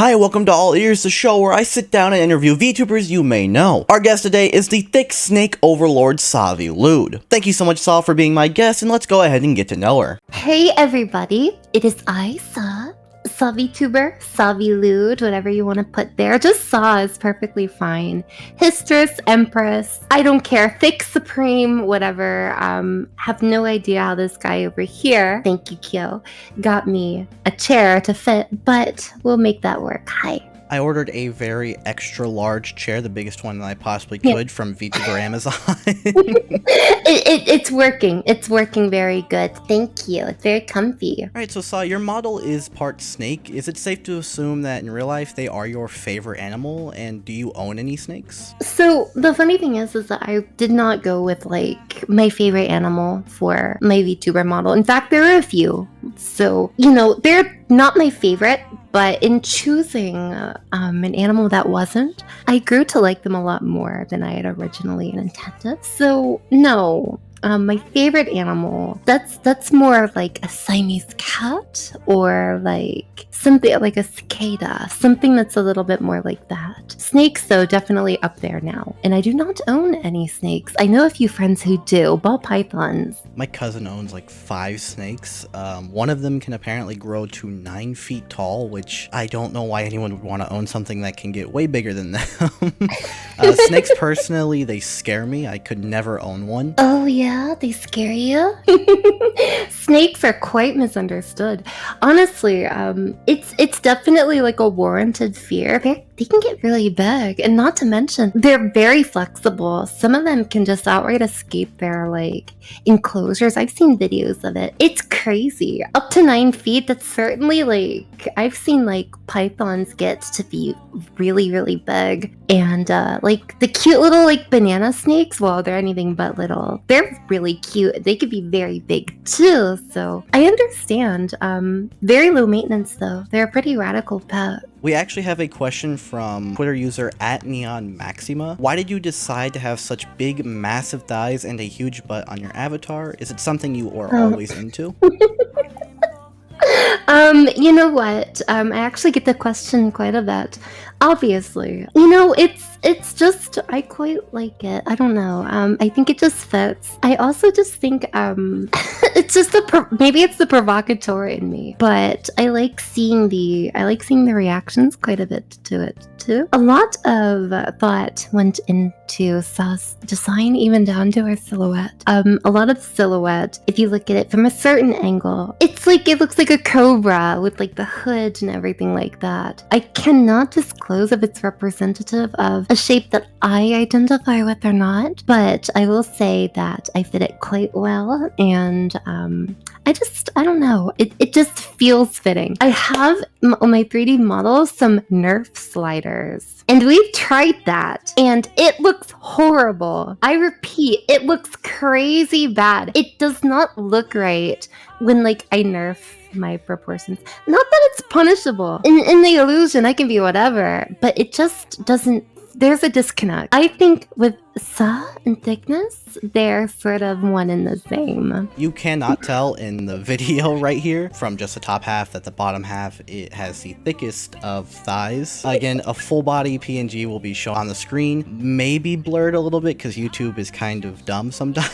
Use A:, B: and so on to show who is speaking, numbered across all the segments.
A: Hi, welcome to All Ears, the show where I sit down and interview VTubers you may know. Our guest today is the thick Snake Overlord Savi Lude. Thank you so much, Sav, for being my guest, and let's go ahead and get to know her.
B: Hey everybody, it is I, Vtuber, Savi Lude, whatever you want to put there. Just Saw is perfectly fine. Histress, Empress, I don't care. Thick Supreme, whatever. Have no idea how this guy over here, thank you Kyo, got me a chair to fit, but we'll make that work. Hi.
A: I ordered a very extra large chair, the biggest one that I possibly could, from Vtuber Amazon.
B: It's working. It's working very good. Thank you. It's very comfy.
A: Alright, so Saw, your model is part snake. Is it safe to assume that in real life they are your favorite animal, and do you own any snakes?
B: So the funny thing is that I did not go with like my favorite animal for my VTuber model. In fact, there are a few. So, they're not my favorite, but in choosing an animal that wasn't, I grew to like them a lot more than I had originally intended. So no, my favorite animal, that's more like a Siamese cat or like something like a cicada, something that's a little bit more like that. Snakes, though, definitely up there now. And I do not own any snakes. I know a few friends who do, ball pythons.
A: My cousin owns like 5 snakes. One of them can apparently grow to 9 feet tall, which I don't know why anyone would want to own something that can get way bigger than them. Snakes, personally, they scare me. I could never own one.
B: Oh yeah, they scare you? Snakes are quite misunderstood. Honestly, it's definitely like a warranted fear. They can get really big, and not to mention, they're very flexible. Some of them can just outright escape their like enclosures. I've seen videos of it. It's crazy. Up to 9 feet, that's certainly like, I've seen like pythons get to be really, really big. And like the cute little like banana snakes, well, they're anything but little. They're really cute. They could be very big too. So I understand. Very low maintenance though. They're a pretty radical pet.
A: We actually have a question from Twitter user @NeonMaxima. Why did you decide to have such big, massive thighs and a huge butt on your avatar? Is it something you are always into?
B: You know what? I actually get the question quite a bit. Obviously, it's just, I quite like it. I don't know. I think it just fits. I also just think it's just maybe it's the provocateur in me, but I like seeing the reactions quite a bit to it too. A lot of thought went into Sau's design, even down to her silhouette. A lot of silhouette, if you look at it from a certain angle, it's like it looks like a cobra with like the hood and everything like that. I cannot disclose if it's representative of a shape that I identify with or not, but I will say that I fit it quite well, and I don't know, it just feels fitting. I have on my 3D models some Nerf sliders, and we've tried that, and it looks horrible. I repeat, it looks crazy bad. It does not look right when like I Nerf my proportions. Not that it's punishable. In the illusion, I can be whatever, but it just doesn't. There's a disconnect. I think with Sa and thickness, they're sort of one and the same.
A: You cannot tell in the video right here from just the top half that the bottom half, it has the thickest of thighs. Again, a full body PNG will be shown on the screen, maybe blurred a little bit because YouTube is kind of dumb sometimes.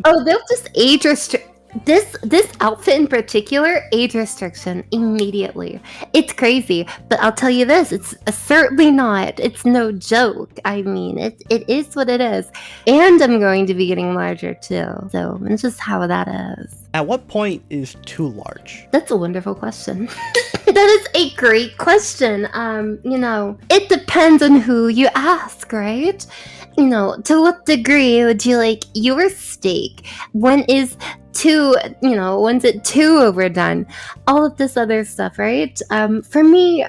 B: Oh, they'll just age restrict. This outfit in particular, age restriction immediately. It's crazy, but I'll tell you this, it's certainly not. It's no joke. I mean, it is what it is. And I'm going to be getting larger too. So it's just how that is.
A: At what point is too large?
B: That's a wonderful question. That is a great question. It depends on who you ask, right? To what degree would you like your steak? When's it too overdone? All of this other stuff, right? For me,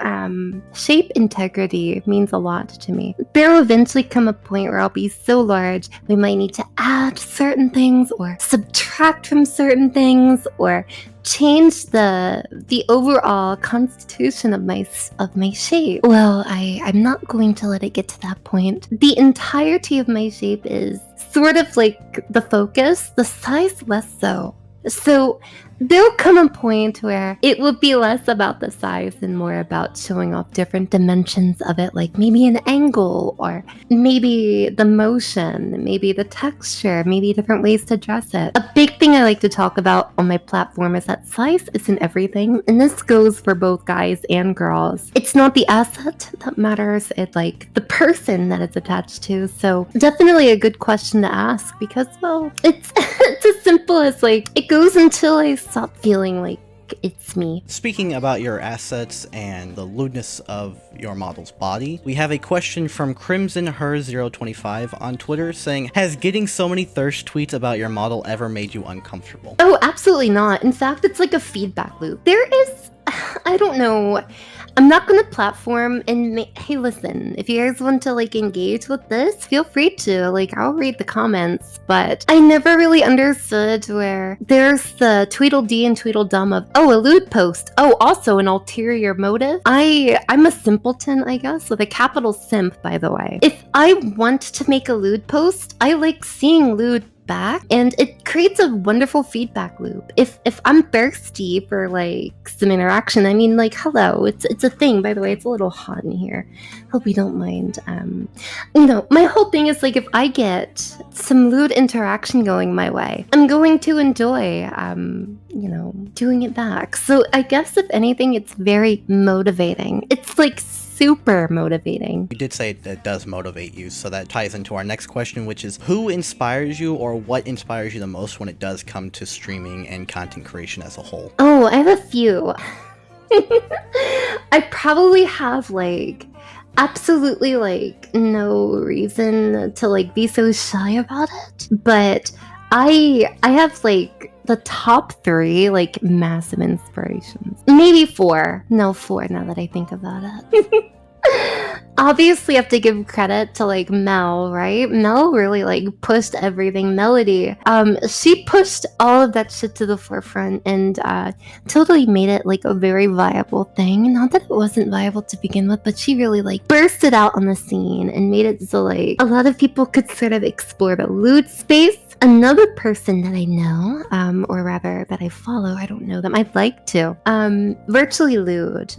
B: shape integrity means a lot to me. There will eventually come a point where I'll be so large, we might need to add certain things or subtract from certain things or change the overall constitution of my shape. Well, I'm not going to let it get to that point. The entirety of my shape is sort of like the focus, the size less so. So there'll come a point where it would be less about the size and more about showing off different dimensions of it, like maybe an angle, or maybe the motion, maybe the texture, maybe different ways to dress it. A big thing I like to talk about on my platform is that size isn't everything, and this goes for both guys and girls. It's not the asset that matters, it's like the person that it's attached to. So definitely a good question to ask, because, well, it's it's as simple as like, it goes until I stop feeling like it's me.
A: Speaking about your assets and the lewdness of your model's body, we have a question from Crimson Her 025 on Twitter saying, has getting so many thirst tweets about your model ever made you uncomfortable?
B: Oh, absolutely not. In fact, it's like a feedback loop. There is, I don't know, I'm not gonna platform and hey, listen, if you guys want to like engage with this, feel free to. Like, I'll read the comments, but I never really understood where there's the Tweedledee and Tweedledum of, oh, a lewd post. Oh, also an ulterior motive. I'm a simpleton, I guess, with a capital simp, by the way. If I want to make a lewd post, I like seeing lewd back, and it creates a wonderful feedback loop. If I'm thirsty for like some interaction, I mean, like, hello, it's a thing. By the way, it's a little hot in here. Hope you don't mind. My whole thing is like, if I get some lewd interaction going my way, I'm going to enjoy doing it back. So I guess if anything, it's very motivating. It's like super motivating.
A: You did say that does motivate you, so that ties into our next question, which is, who inspires you, or what inspires you the most when it does come to streaming and content creation as a whole?
B: Oh, I have a few. I probably have like absolutely like no reason to like be so shy about it, but I have like the top 3 like massive inspirations. Maybe 4. No, 4 now that I think about it. Obviously, I have to give credit to like Mel, right? Mel really like pushed everything. Melody, she pushed all of that shit to the forefront and totally made it like a very viable thing. Not that it wasn't viable to begin with, but she really like bursted out on the scene and made it so like a lot of people could sort of explore the lewd space. Another person that I know, or rather that I follow, I don't know them, I'd like to, Virtually Lewd.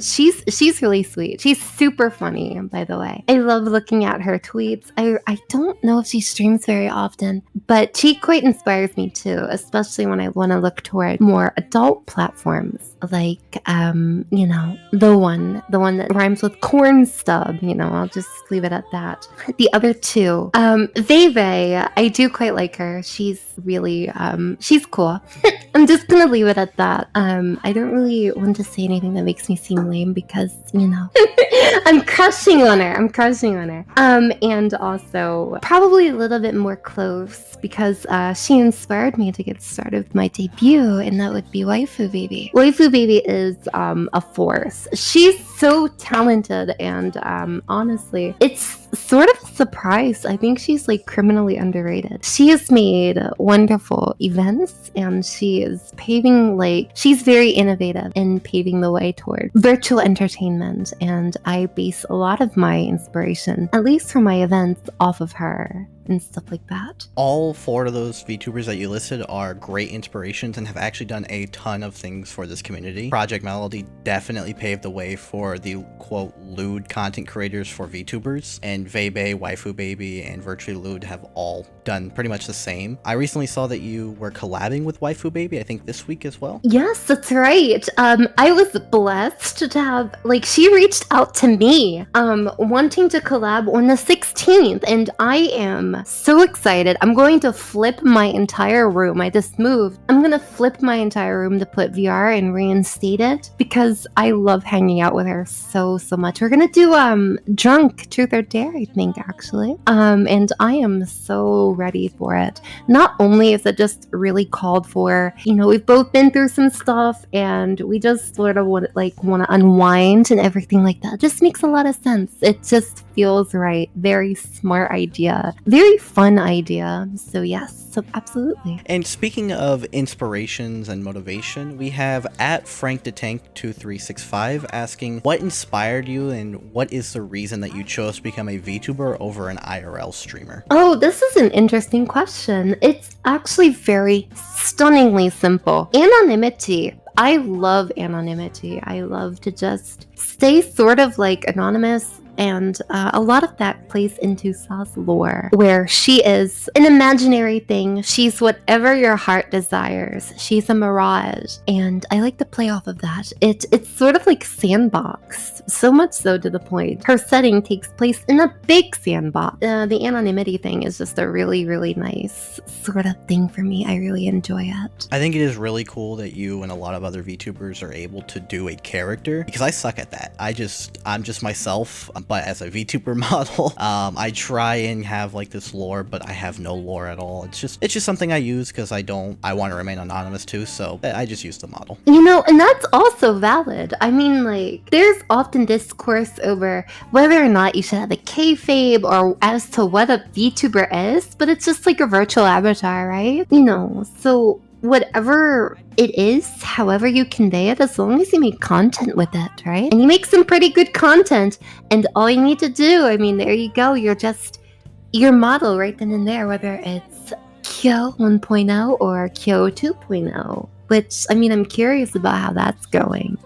B: She's really sweet. She's super funny, by the way. I love looking at her tweets. I don't know if she streams very often, but she quite inspires me too, especially when I want to look toward more adult platforms, like, the one that rhymes with corn stub, I'll just leave it at that. The other 2, Veve, I do quite like her. She's really, she's cool. I'm just gonna leave it at that. I don't really want to say anything that makes me seem lame because, I'm crushing on her. And also probably a little bit more close because she inspired me to get started with my debut, and that would be Waifu Baby. Waifu Baby is a force. She's so talented, and honestly, it's sort of a surprise. I think she's like criminally underrated. She has made wonderful events, and she is she's very innovative in paving the way toward virtual entertainment, and I base a lot of my inspiration, at least for my events, off of her and stuff like that.
A: All 4 of those VTubers that you listed are great inspirations and have actually done a ton of things for this community. Project Melody definitely paved the way for the quote lewd content creators for VTubers, and Vebe, Waifu Baby, and Virtually Lewd have all done pretty much the same. I recently saw that you were collabing with Waifu Baby, I think this week as well.
B: Yes, that's right. I was blessed to have, she reached out to me, wanting to collab on the 16th, and I am so excited. I'm going to flip my entire room. I just moved. I'm gonna flip my entire room to put VR and reinstate it because I love hanging out with her so much. We're gonna do Drunk Truth or Dare, I think, actually. And I am so ready for it. Not only is it just really called for, we've both been through some stuff and we just sort of want to unwind and everything like that. It just makes a lot of sense. It just feels right. Very smart idea. Very fun idea. So yes, so absolutely.
A: And speaking of inspirations and motivation, we have at Frank the Tank 2365 asking, what inspired you and what is the reason that you chose to become a VTuber over an IRL streamer?
B: Oh, this is an interesting question. It's actually very stunningly simple. Anonymity. I love anonymity. I love to just stay sort of like anonymous. And a lot of that plays into Sa's lore, where she is an imaginary thing. She's whatever your heart desires. She's a mirage. And I like to play off of that. It's sort of like sandbox, so much so to the point. Her setting takes place in a big sandbox. The anonymity thing is just a really, really nice sort of thing for me. I really enjoy it.
A: I think it is really cool that you and a lot of other VTubers are able to do a character, because I suck at that. I'm just myself. But as a VTuber model, I try and have like this lore, but I have no lore at all. It's just something I use because I want to remain anonymous too, so I just use the model.
B: You know, and that's also valid. I mean, like, there's often discourse over whether or not you should have a kayfabe or as to what a VTuber is, but it's just like a virtual avatar, right? You know, so whatever it is, however you convey it, as long as you make content with it, right? And you make some pretty good content, and all you need to do, I mean, there you go, you're your model right then and there, whether it's Kyo 1.0 or Kyo 2.0, which, I mean, I'm curious about how that's going.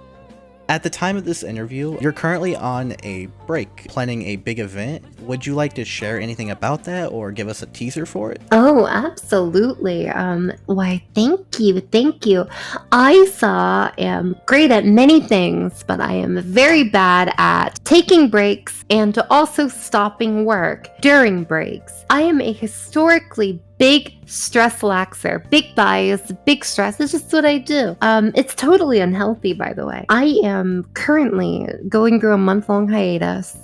A: At the time of this interview, you're currently on a break, planning a big event. Would you like to share anything about that or give us a teaser for it?
B: Oh, absolutely. Why, thank you. I am great at many things, but I am very bad at taking breaks and also stopping work during breaks. I am a historically big stress laxer. Big bias, big stress. It's just what I do. It's totally unhealthy, by the way. I am currently going through a month-long hiatus.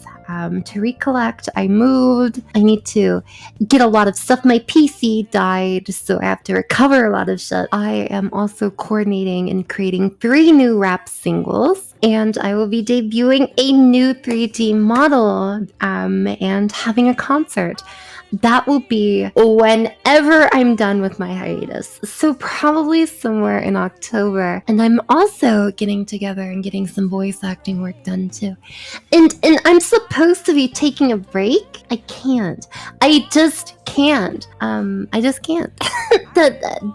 B: To recollect, I moved. I need to get a lot of stuff. My PC died, so I have to recover a lot of shit. I am also coordinating and creating 3 new rap singles, and I will be debuting a new 3D model and having a concert. That will be whenever I'm done with my hiatus. So probably somewhere in October. And I'm also getting together and getting some voice acting work done too. And I'm supposed to be taking a break. I can't. I just can't.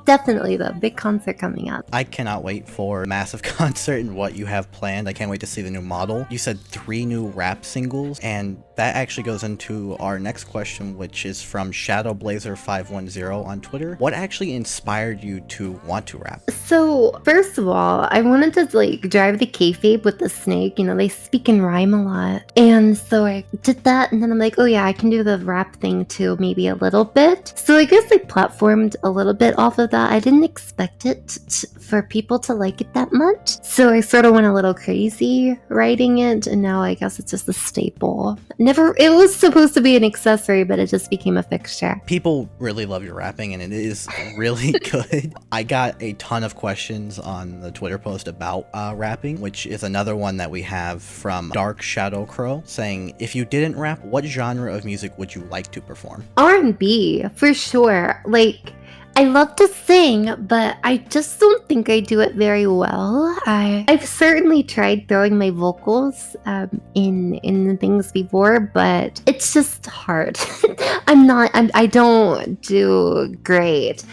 B: Definitely the big concert coming up.
A: I cannot wait for a massive concert and what you have planned. I can't wait to see the new model. You said 3 new rap singles, and that actually goes into our next question, which is from ShadowBlazer510 on Twitter. What actually inspired you to want to rap?
B: So, first of all, I wanted to like drive the kayfabe with the snake. You know, they speak in rhyme a lot. And so I did that, and then I'm like, oh yeah, I can do the rap thing too, maybe a little bit. So I guess I platformed a little bit off of that. I didn't expect it for people to like it that much. So I sort of went a little crazy writing it, and now I guess it's just a staple. It was supposed to be an accessory, but it just became a fixture.
A: People really love your rapping, and it is really good. I got a ton of questions on the Twitter post about rapping, which is another one that we have from Dark Shadow Crow saying, if you didn't rap, what genre of music would you like to perform?
B: R&B, for sure. Like, I love to sing, but I just don't think I do it very well. I've certainly tried throwing my vocals in things before, but it's just hard. I don't do great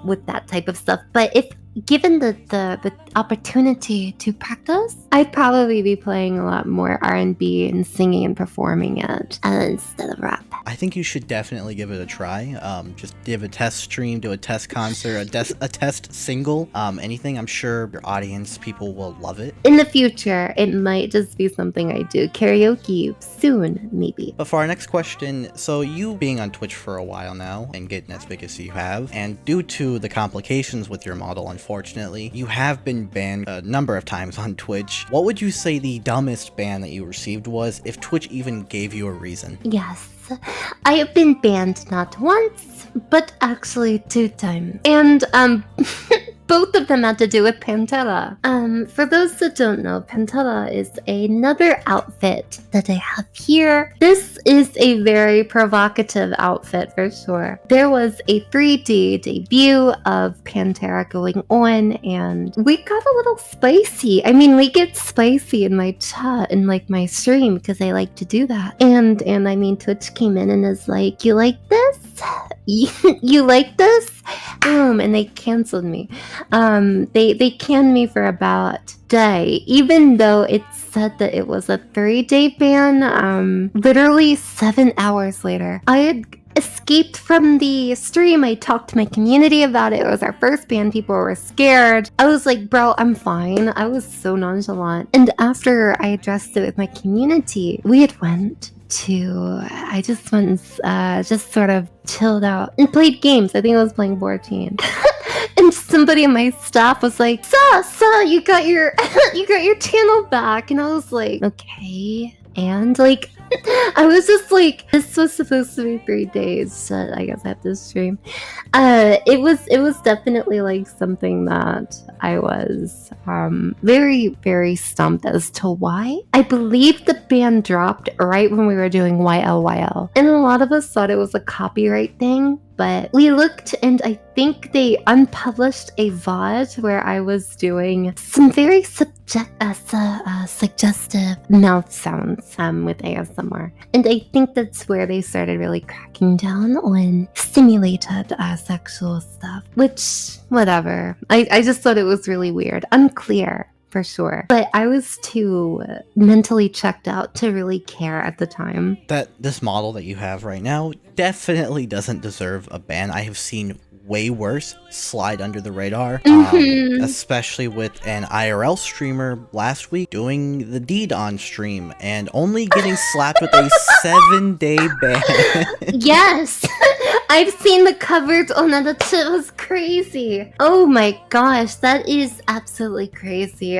B: with that type of stuff. But if given the opportunity to practice, I'd probably be playing a lot more R&B and singing and performing it instead of rap.
A: I think you should definitely give it a try. Just give a test stream, do a test concert, a test single, anything. I'm sure your audience, people will love it.
B: In the future, it might just be something I do. Karaoke soon, maybe.
A: But for our next question, so you being on Twitch for a while now and getting as big as you have, and due to the complications with your model, unfortunately, you have been banned a number of times on Twitch. What would you say the dumbest ban that you received was, if Twitch even gave you a reason?
B: Yes. I have been banned not once, but actually 2 times. And both of them had to do with Pantera. For those that don't know, Pantera is another outfit that I have here. This is a very provocative outfit for sure. There was a 3D debut of Pantera going on, and we got a little spicy. I mean, we get spicy in my chat and like my stream because I like to do that. And I mean, Twitch came in and is like, "You like this? You like this?" Boom, and they canceled me. They canned me for about a day, even though it said that it was a 3-day ban. Literally 7 hours later, I had escaped from the stream. I talked to my community about it. It was our first ban. People were scared. I was like, bro, I'm fine. I was so nonchalant. And after I addressed it with my community, we had went to, I just went and just sort of chilled out and played games. I think I was playing 14. And somebody in my staff was like, Sa, you got your you got your channel back. And I was like, okay. And like, I was just like, this was supposed to be 3 days. So I guess I have to stream. It was definitely like something that I was very, very stumped as to why. I believe the ban dropped right when we were doing YLYL. And a lot of us thought it was a copyright thing. But we looked, and I think they unpublished a VOD where I was doing some very suggestive mouth sounds with ASMR. And I think that's where they started really cracking down on simulated sexual stuff. Which, whatever. I just thought it was really weird. Unclear. For sure. But I was too mentally checked out to really care at the time.
A: That this model that you have right now definitely doesn't deserve a ban. I have seen way worse slide under the radar, especially with an IRL streamer last week doing the deed on stream and only getting slapped with a 7-day ban.
B: Yes, I've seen the coverage on that. That shit was crazy. Oh my gosh, that is absolutely crazy.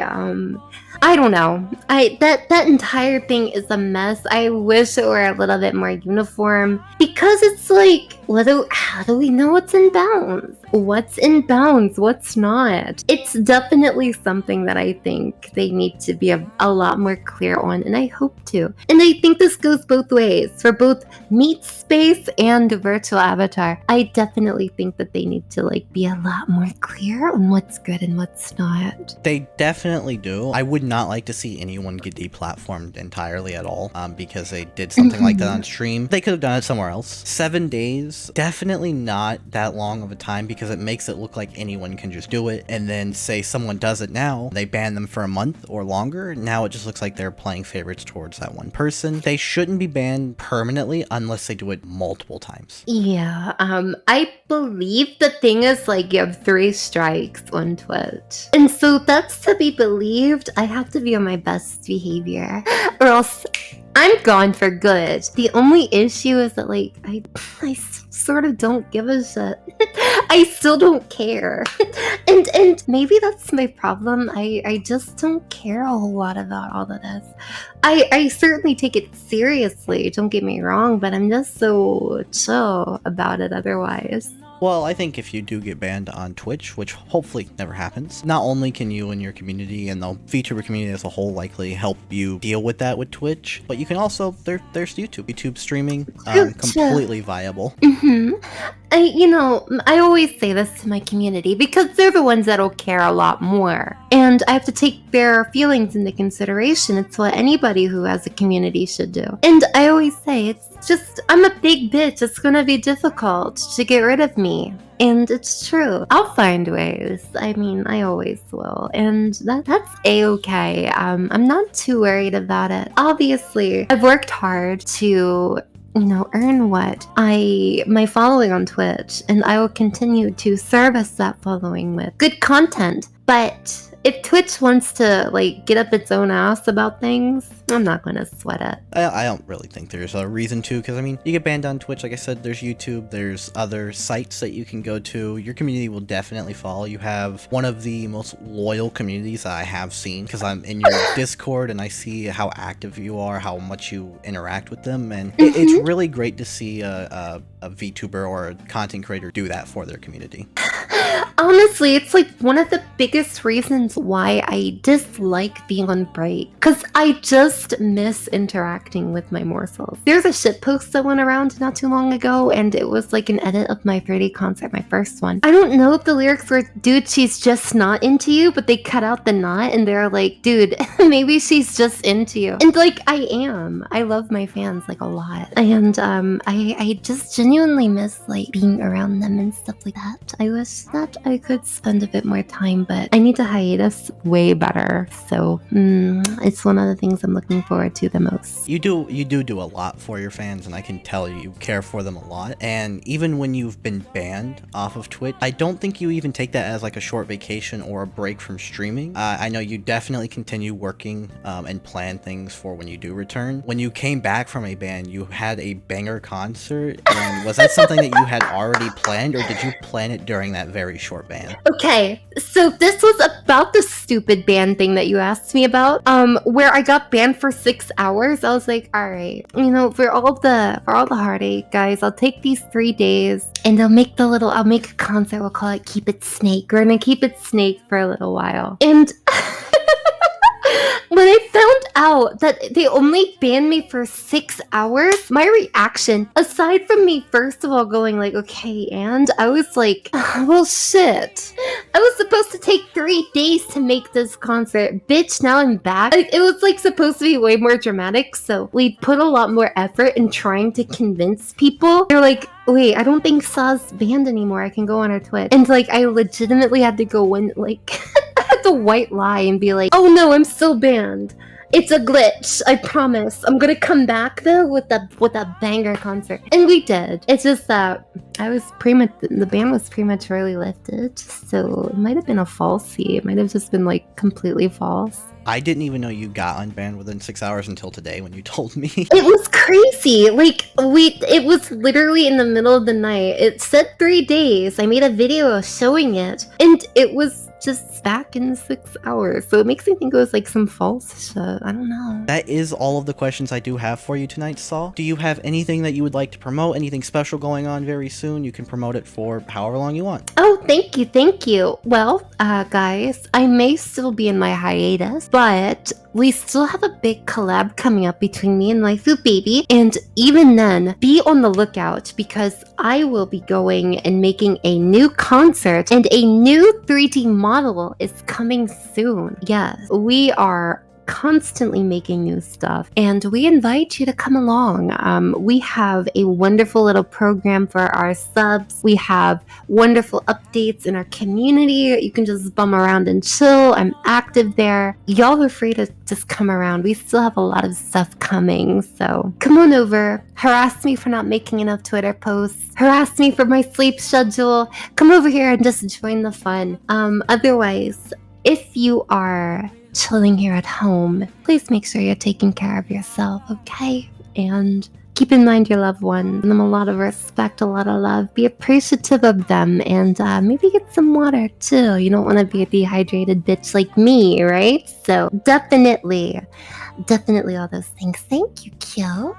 B: I don't know. That entire thing is a mess. I wish it were a little bit more uniform because it's like, how do we know what's in bounds? What's in bounds? What's not? It's definitely something that I think they need to be a lot more clear on, and I hope to. And I think this goes both ways for both Meet Space and Virtual Avatar. I definitely think that they need to like be a lot more clear on what's good and what's not.
A: They definitely do. I would not like to see anyone get deplatformed entirely at all because they did something like that on stream. They could have done it somewhere else. 7 days, definitely not that long of a time because it makes it look like anyone can just do it. And then say someone does it now, they ban them for a month or longer. Now it just looks like they're playing favorites towards that one person. They shouldn't be banned permanently unless they do it multiple times.
B: Yeah, I believe the thing is like you have 3 strikes on Twitch. And so that's to be believed. I have to be on my best behavior or else I'm gone for good. The only issue is that like I sort of don't give a shit. I still don't care. and maybe that's my problem. I just don't care a whole lot about all of this. I certainly take it seriously, don't get me wrong, but I'm just so chill about it otherwise.
A: Well, I think if you do get banned on Twitch, which hopefully never happens, not only can you and your community and the Vtuber community as a whole likely help you deal with that with Twitch, but you can also, there's YouTube. YouTube streaming, completely viable.
B: I always say this to my community because they're the ones that'll care a lot more. And I have to take their feelings into consideration. It's what anybody who has a community should do. And I always say, it's just, I'm a big bitch. It's gonna be difficult to get rid of me. And it's true. I'll find ways. I mean, I always will. And that's a-okay. I'm not too worried about it. Obviously, I've worked hard to earn my following on Twitch, and I will continue to service that following with good content. But if Twitch wants to like get up its own ass about things, I'm not gonna sweat it.
A: I don't really think there's a reason to, because I mean, you get banned on Twitch, like I said, there's YouTube, there's other sites that you can go to. Your community will definitely follow. You have one of the most loyal communities that I have seen, because I'm in your Discord and I see how active you are, how much you interact with them, and it's really great to see a VTuber or a content creator do that for their community.
B: Honestly, it's like one of the biggest reasons why I dislike being on break. Because I just miss interacting with my morsels. There's a shitpost that went around not too long ago, and it was like an edit of my 3D concert, my first one. I don't know if the lyrics were, dude, she's just not into you, but they cut out the not, and they're like, dude, maybe she's just into you. And like, I am. I love my fans like a lot. And I just genuinely miss like being around them and stuff like that. I wish that I could spend a bit more time, but I need to hiatus way better. So it's one of the things I'm looking forward to the most.
A: You do a lot for your fans, and I can tell you care for them a lot. And even when you've been banned off of Twitch, I don't think you even take that as like a short vacation or a break from streaming. I know you definitely continue working and plan things for when you do return. When you came back from a ban, you had a banger concert, and was that something that you had already planned, or did you plan it during that very short ban?
B: Okay, so this was about the stupid ban thing that you asked me about, where I got banned for 6 hours. I was like, all right, you know, for all the heartache, guys, I'll take these 3 days and I'll make a concert. We'll call it Keep It Snake. We're gonna keep it Snake for a little while. And when I found out that they only banned me for 6 hours, my reaction, aside from me first of all going like, okay, and I was like, well, shit. I was supposed to take 3 days to make this concert. Bitch, now I'm back. Like, it was like supposed to be way more dramatic, so we put a lot more effort in trying to convince people. They're like, wait, I don't think Saw's banned anymore. I can go on her Twitch. And like, I legitimately had to go in, like, I had to white lie and be like, oh no, I'm still banned. It's a glitch, I promise. I'm gonna come back though with a banger concert. And we did. It's just that the ban was prematurely lifted, so it might have been a falsie. It might have just been like completely false.
A: I didn't even know you got unbanned within 6 hours until today when you told me.
B: It was crazy. Like, it was literally in the middle of the night. It said 3 days. I made a video showing it, and it was just back in 6 hours. So it makes me think it was like some false shit. I don't know.
A: That is all of the questions I do have for you tonight, Saul. Do you have anything that you would like to promote? Anything special going on very soon? You can promote it for however long you want.
B: Oh, thank you. Well, guys, I may still be in my hiatus, but we still have a big collab coming up between me and my Waifu Baby. And even then, be on the lookout because I will be going and making a new concert, and a new 3D model is coming soon. Yes, we are constantly making new stuff, and we invite you to come along. We have a wonderful little program for our subs. We have wonderful updates in our community. You can just bum around and chill. I'm active there. Y'all are free to just come around. We still have a lot of stuff coming, so come on over. Harass me for not making enough Twitter posts. Harass me for my sleep schedule. Come over here and just join the fun. Otherwise, if you are chilling here at home, please make sure you're taking care of yourself, okay? And keep in mind your loved ones. Give them a lot of respect, a lot of love. Be appreciative of them, and maybe get some water too. You don't want to be a dehydrated bitch like me, right? So definitely all those things. Thank you, Kyo.